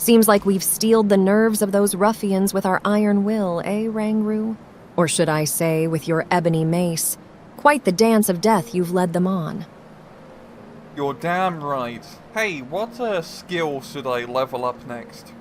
Seems like we've steeled the nerves of those ruffians with our iron will, eh, Rangru? Or should I say, with your ebony mace. Quite the dance of death you've led them on. You're damn right. Hey, what skill should I level up next?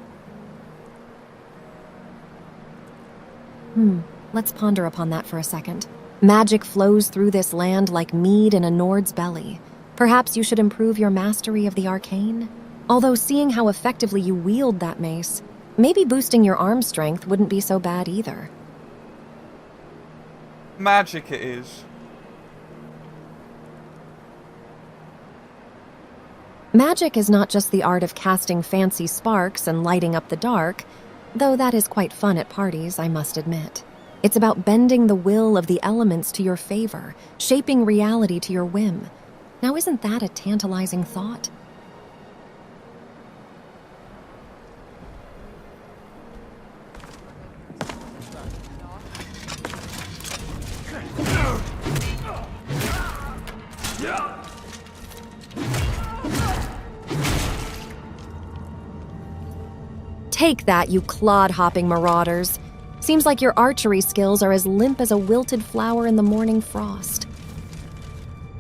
Let's ponder upon that for a second. Magic flows through this land like mead in a Nord's belly. Perhaps you should improve your mastery of the arcane? Although seeing how effectively you wield that mace, maybe boosting your arm strength wouldn't be so bad either. Magic it is. Magic is not just the art of casting fancy sparks and lighting up the dark, though that is quite fun at parties, I must admit. It's about bending the will of the elements to your favor, shaping reality to your whim. Now, isn't that a tantalizing thought? Take that, you clod-hopping marauders. Seems like your archery skills are as limp as a wilted flower in the morning frost.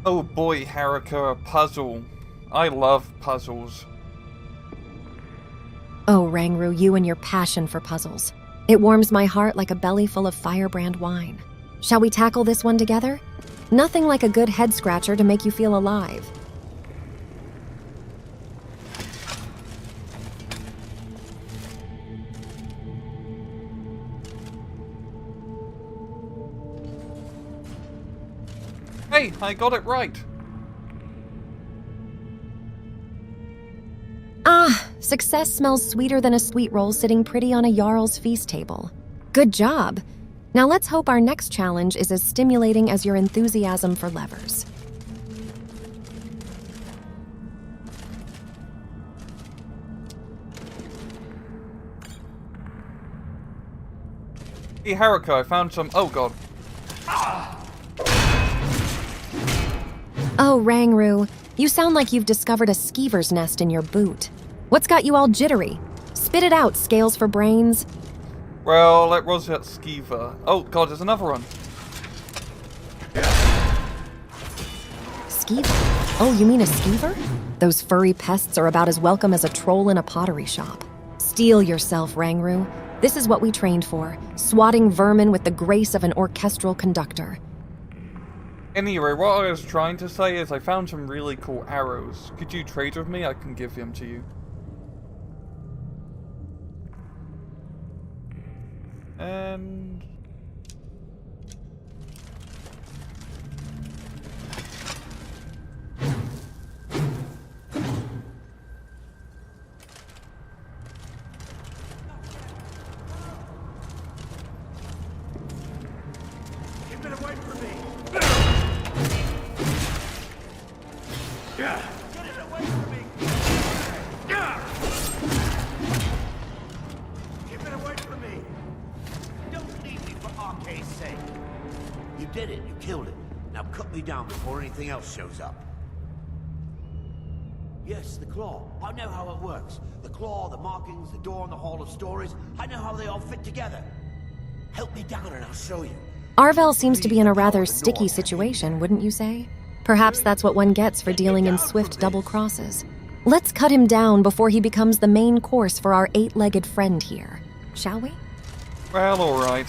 Oh boy, Haruka, a puzzle. I love puzzles. Oh, Rangru, you and your passion for puzzles. It warms my heart like a belly full of firebrand wine. Shall we tackle this one together? Nothing like a good head-scratcher to make you feel alive. Hey, I got it right. Ah, success smells sweeter than a sweet roll sitting pretty on a Jarl's feast table. Good job. Now let's hope our next challenge is as stimulating as your enthusiasm for levers. Hey, Haruka, I found some. Oh god. Oh, Rangru, you sound like you've discovered a skeever's nest in your boot. What's got you all jittery? Spit it out, scales for brains. Well, that was that skeever. Oh god, there's another one. Skeever? Oh, you mean a skeever? Those furry pests are about as welcome as a troll in a pottery shop. Steel yourself, Rangru. This is what we trained for, swatting vermin with the grace of an orchestral conductor. Anyway, what I was trying to say is I found some really cool arrows. Could you trade with me? I can give them to you. And... Keep it away from me! Get it away from me! Keep it away from me! Don't leave me for Arcade's sake. You did it. You killed it. Now cut me down before anything else shows up. Yes, the claw. I know how it works. The claw, the markings, the door in the Hall of Stories. I know how they all fit together. Help me down and I'll show you. Arvel seems to be in a rather sticky situation, wouldn't you say? Perhaps that's what one gets for dealing in swift double crosses. Let's cut him down before he becomes the main course for our eight-legged friend here, shall we? Well, alright.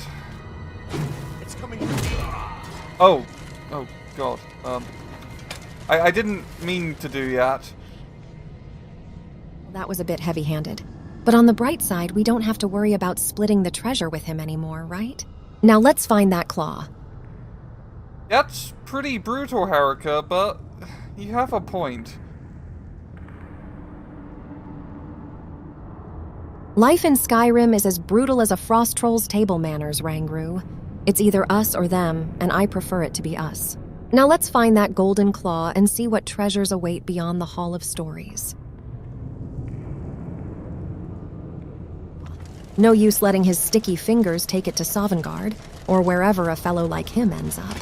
It's coming. Oh god. I didn't mean to do that. That was a bit heavy-handed. But on the bright side, we don't have to worry about splitting the treasure with him anymore, right? Now let's find that claw. That's pretty brutal, Haruka, but you have a point. Life in Skyrim is as brutal as a frost troll's table manners, Rangru. It's either us or them, and I prefer it to be us. Now let's find that golden claw and see what treasures await beyond the Hall of Stories. No use letting his sticky fingers take it to Sovngarde, or wherever a fellow like him ends up.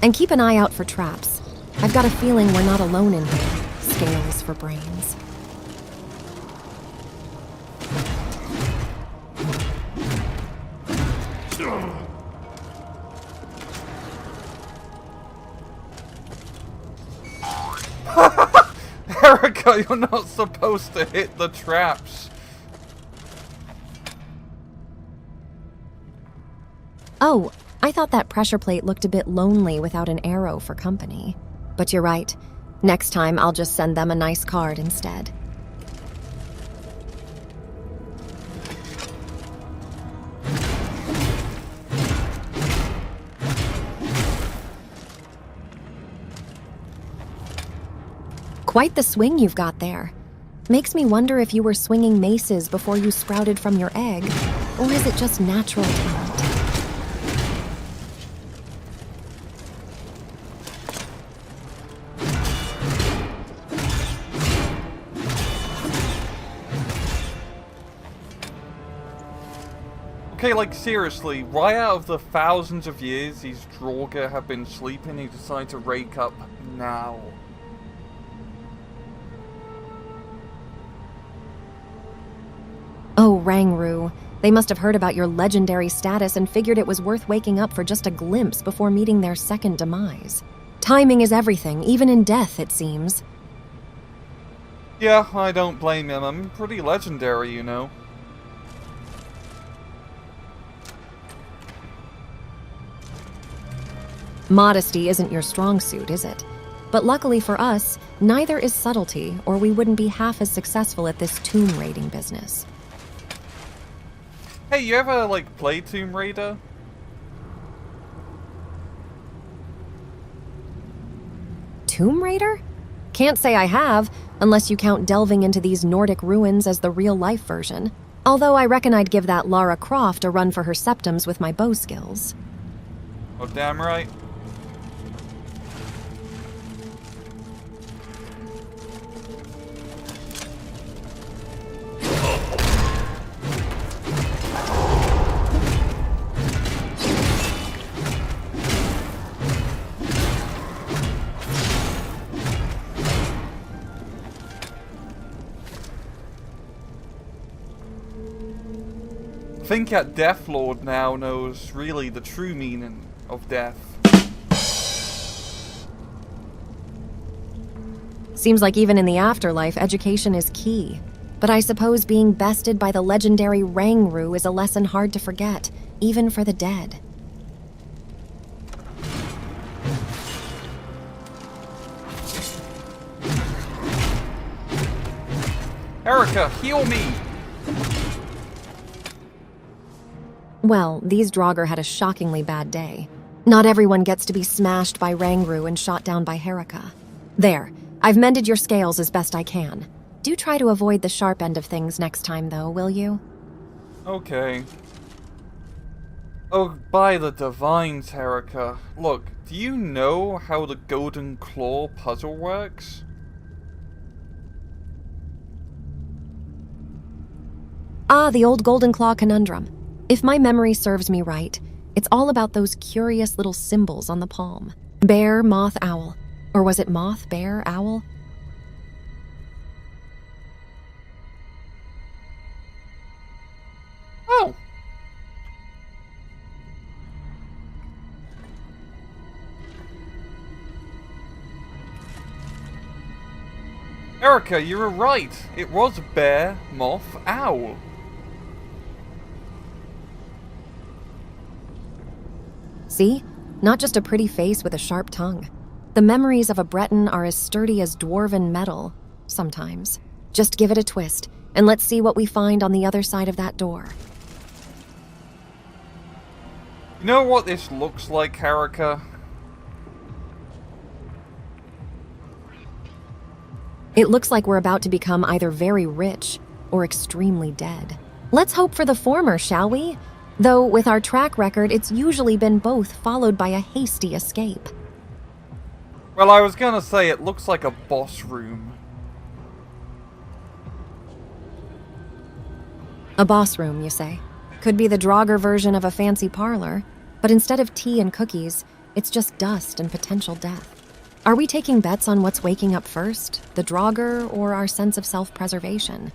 And keep an eye out for traps. I've got a feeling we're not alone in here. Scales for brains. Erica, you're not supposed to hit the traps. Oh, I thought that pressure plate looked a bit lonely without an arrow for company. But you're right. Next time, I'll just send them a nice card instead. Quite the swing you've got there. Makes me wonder if you were swinging maces before you sprouted from your egg, or is it just natural talent? Okay, like seriously, why out of the thousands of years these Draugr have been sleeping, you decide to rake up now? Oh, Rangru. They must have heard about your legendary status and figured it was worth waking up for just a glimpse before meeting their second demise. Timing is everything, even in death, it seems. Yeah, I don't blame him. I'm pretty legendary, you know. Modesty isn't your strong suit, is it? But luckily for us, neither is subtlety, or we wouldn't be half as successful at this tomb raiding business. Hey, you ever, like, play Tomb Raider? Tomb Raider? Can't say I have, unless you count delving into these Nordic ruins as the real-life version. Although I reckon I'd give that Lara Croft a run for her septums with my bow skills. Oh, damn right. I think that Death Lord now knows really the true meaning of death. Seems like even in the afterlife, education is key. But I suppose being bested by the legendary Rangru is a lesson hard to forget, even for the dead. Erica, heal me! Well, these Draugr had a shockingly bad day. Not everyone gets to be smashed by Rangru and shot down by Herika. There, I've mended your scales as best I can. Do try to avoid the sharp end of things next time, though, will you? Okay. Oh, by the divines, Herika. Look, do you know how the Golden Claw puzzle works? Ah, the old Golden Claw conundrum. If my memory serves me right, it's all about those curious little symbols on the palm. Bear, moth, owl. Or was it moth, bear, owl? Oh! Erica, you were right. It was bear, moth, owl. See? Not just a pretty face with a sharp tongue. The memories of a Breton are as sturdy as dwarven metal, sometimes. Just give it a twist, and let's see what we find on the other side of that door. You know what this looks like, Herika? It looks like we're about to become either very rich or extremely dead. Let's hope for the former, shall we? Though, with our track record, it's usually been both, followed by a hasty escape. Well, I was gonna say it looks like a boss room. A boss room, you say? Could be the Draugr version of a fancy parlor, but instead of tea and cookies, it's just dust and potential death. Are we taking bets on what's waking up first, the Draugr or our sense of self-preservation?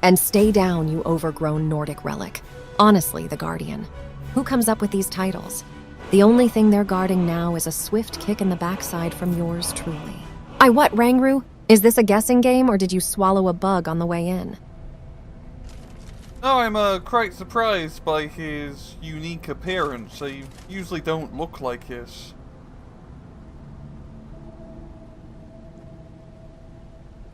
And stay down, you overgrown Nordic relic. Honestly, the Guardian. Who comes up with these titles? The only thing they're guarding now is a swift kick in the backside from yours truly. What, Rangru? Is this a guessing game, or did you swallow a bug on the way in? No, I'm quite surprised by his unique appearance. They usually don't look like this.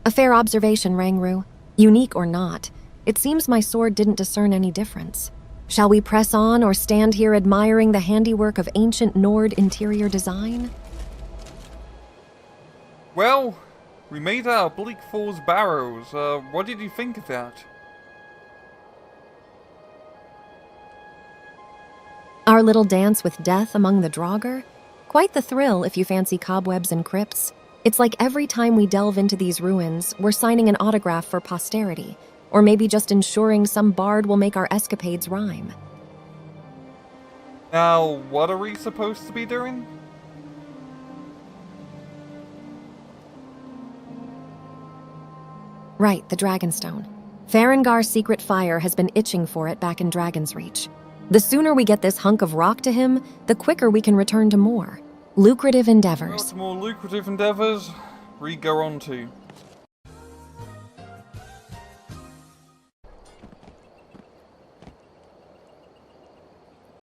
A fair observation, Rangru. Unique or not, it seems my sword didn't discern any difference. Shall we press on or stand here admiring the handiwork of ancient Nord interior design? Well, we made our Bleak Falls Barrows. What did you think of that? Our little dance with death among the Draugr? Quite the thrill if you fancy cobwebs and crypts. It's like every time we delve into these ruins, we're signing an autograph for posterity, or maybe just ensuring some bard will make our escapades rhyme. Now, what are we supposed to be doing? Right, the Dragonstone. Farengar's secret fire has been itching for it back in Dragon's Reach. The sooner we get this hunk of rock to him, the quicker we can return to more lucrative endeavors. Well, to more lucrative endeavors, we go on to.